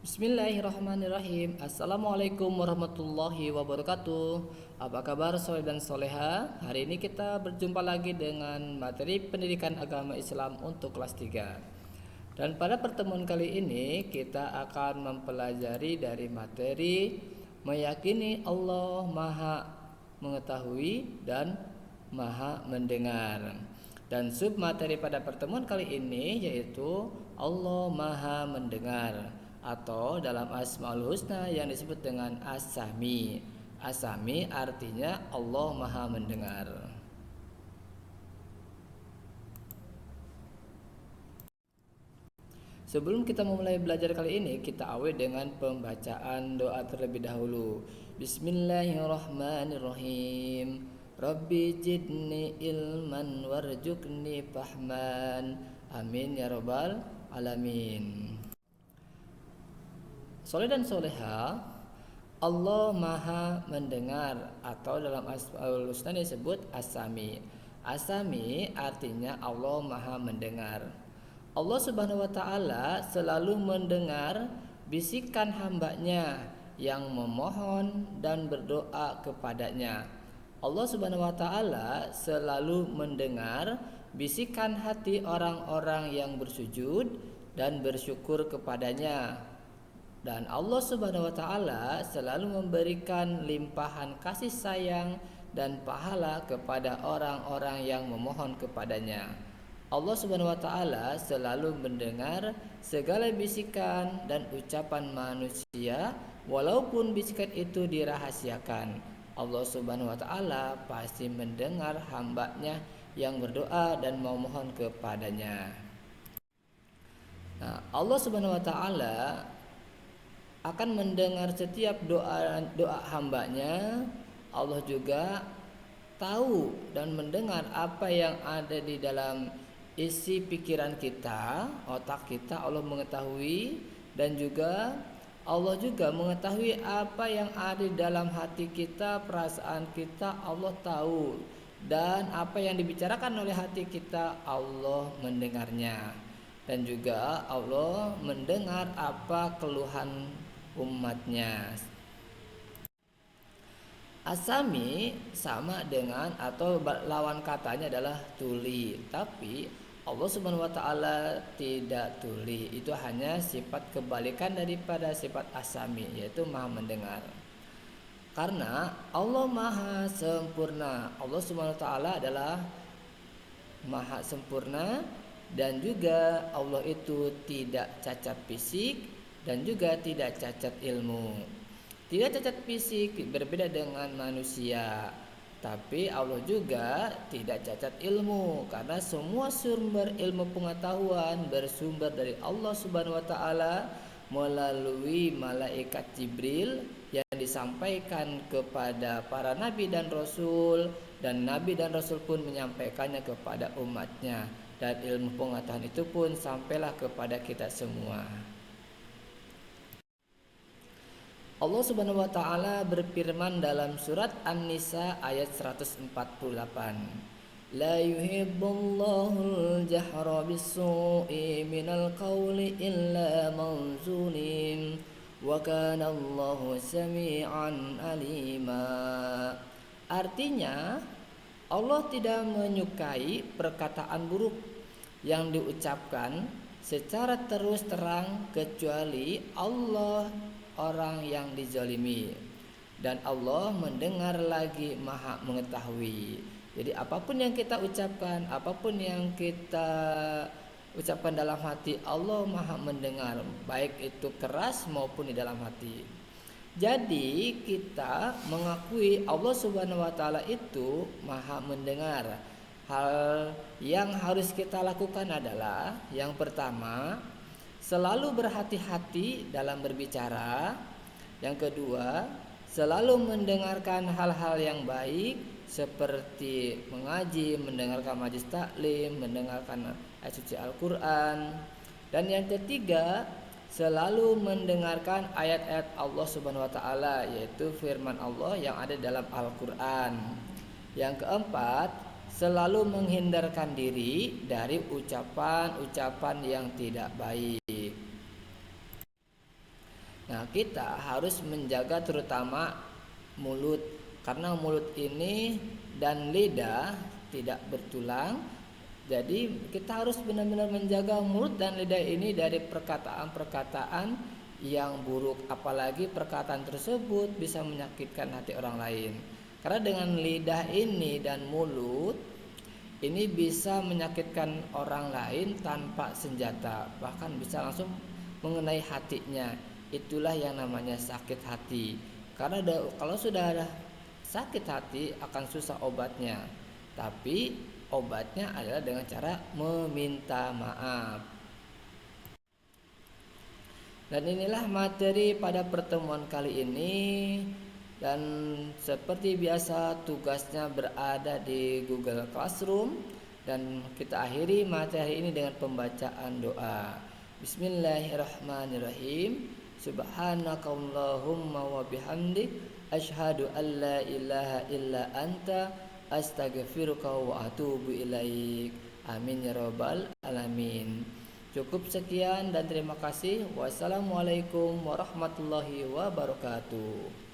Bismillahirrahmanirrahim. Assalamualaikum warahmatullahi wabarakatuh. Apa kabar soleh dan soleha? Hari ini kita berjumpa lagi dengan materi pendidikan agama Islam untuk kelas 3. Dan pada pertemuan kali ini kita akan mempelajari dari materi meyakini Allah Maha mengetahui dan Maha mendengar. Dan sub materi pada pertemuan kali ini yaitu Allah Maha mendengar, atau dalam Asmaul Husna yang disebut dengan As-Sami. As-Sami artinya Allah Maha mendengar. Sebelum kita memulai belajar kali ini, kita awali dengan pembacaan doa terlebih dahulu. Bismillahirrahmanirrahim. Rabbi jidni ilman warjukni fahman. Amin ya rabbal alamin. Soleh dan soleha, Allah Maha mendengar, atau dalam Asmaul Husna disebut As-Sami. As-Sami artinya Allah Maha mendengar. Allah Subhanahu wa taala selalu mendengar bisikan hambanya yang memohon dan berdoa kepadanya. Allah Subhanahu wa taala selalu mendengar bisikan hati orang-orang yang bersujud dan bersyukur kepadanya. Dan Allah Subhanahu wa taala selalu memberikan limpahan kasih sayang dan pahala kepada orang-orang yang memohon kepadanya. Allah Subhanahu wa taala selalu mendengar segala bisikan dan ucapan manusia walaupun bisikan itu dirahasiakan. Allah Subhanahu wa taala pasti mendengar hambanya yang berdoa dan memohon kepadanya. Allah Subhanahu wa taala akan mendengar setiap doa hambanya. Allah juga tahu dan mendengar apa yang ada di dalam isi pikiran kita, otak kita. Allah mengetahui, dan juga Allah juga mengetahui apa yang ada di dalam hati kita, perasaan kita. Allah tahu, dan apa yang dibicarakan oleh hati kita Allah mendengarnya. Dan juga Allah mendengar apa keluhan umatnya. Asami sama dengan atau lawan katanya adalah tuli, tapi Allah Subhanahu wa taala tidak tuli. Itu hanya sifat kebalikan daripada sifat asami, yaitu Maha mendengar. Karena Allah Maha sempurna. Allah Subhanahu wa taala adalah Maha sempurna, dan juga Allah itu tidak cacat fisik dan juga tidak cacat ilmu. Tidak cacat fisik berbeda dengan manusia, tapi Allah juga tidak cacat ilmu, karena semua sumber ilmu pengetahuan bersumber dari Allah Subhanahu wa taala melalui malaikat Jibril yang disampaikan kepada para nabi dan rasul, dan nabi dan rasul pun menyampaikannya kepada umatnya, dan ilmu pengetahuan itu pun sampailah kepada kita semua. Allah Subhanahu wa taala berfirman dalam surat An-Nisa ayat 148. La yuhibbullahu al-jahra bis-su'i minal qawli illa man zulim wa kana Allahu sami'an alima. Artinya, Allah tidak menyukai perkataan buruk yang diucapkan secara terus terang kecuali Allah orang yang dizalimi, dan Allah mendengar lagi Maha mengetahui. Jadi apapun yang kita ucapkan, apapun yang kita ucapkan dalam hati, Allah Maha mendengar, baik itu keras maupun di dalam hati. Jadi kita mengakui Allah Subhanahu wa taala itu Maha mendengar. Hal yang harus kita lakukan adalah yang pertama, selalu berhati-hati dalam berbicara. Yang kedua, selalu mendengarkan hal-hal yang baik seperti mengaji, mendengarkan majelis taklim, mendengarkan ayat suci Al-Quran. Dan yang ketiga, selalu mendengarkan ayat-ayat Allah Subhanahu wa taala, yaitu firman Allah yang ada dalam Al-Quran. Yang keempat, selalu menghindarkan diri dari ucapan-ucapan yang tidak baik. kita harus menjaga terutama mulut, karena mulut ini dan lidah tidak bertulang. Jadi kita harus benar-benar menjaga mulut dan lidah ini dari perkataan-perkataan yang buruk, apalagi perkataan tersebut bisa menyakitkan hati orang lain. Karena dengan lidah ini dan mulut ini bisa menyakitkan orang lain tanpa senjata, bahkan bisa langsung mengenai hatinya. Itulah yang namanya sakit hati. Karena kalau sudah ada sakit hati akan susah obatnya. Tapi obatnya adalah dengan cara meminta maaf. Dan inilah materi pada pertemuan kali ini. Dan seperti biasa tugasnya berada di Google Classroom. Dan kita akhiri materi ini dengan pembacaan doa. Bismillahirrahmanirrahim. Subhanakallahumma wa bihamdik asyhadu an la ilaha illa anta astaghfiruka wa atubu ilaik. Amin ya rabbal alamin. Cukup sekian dan terima kasih. Wassalamualaikum warahmatullahi wabarakatuh.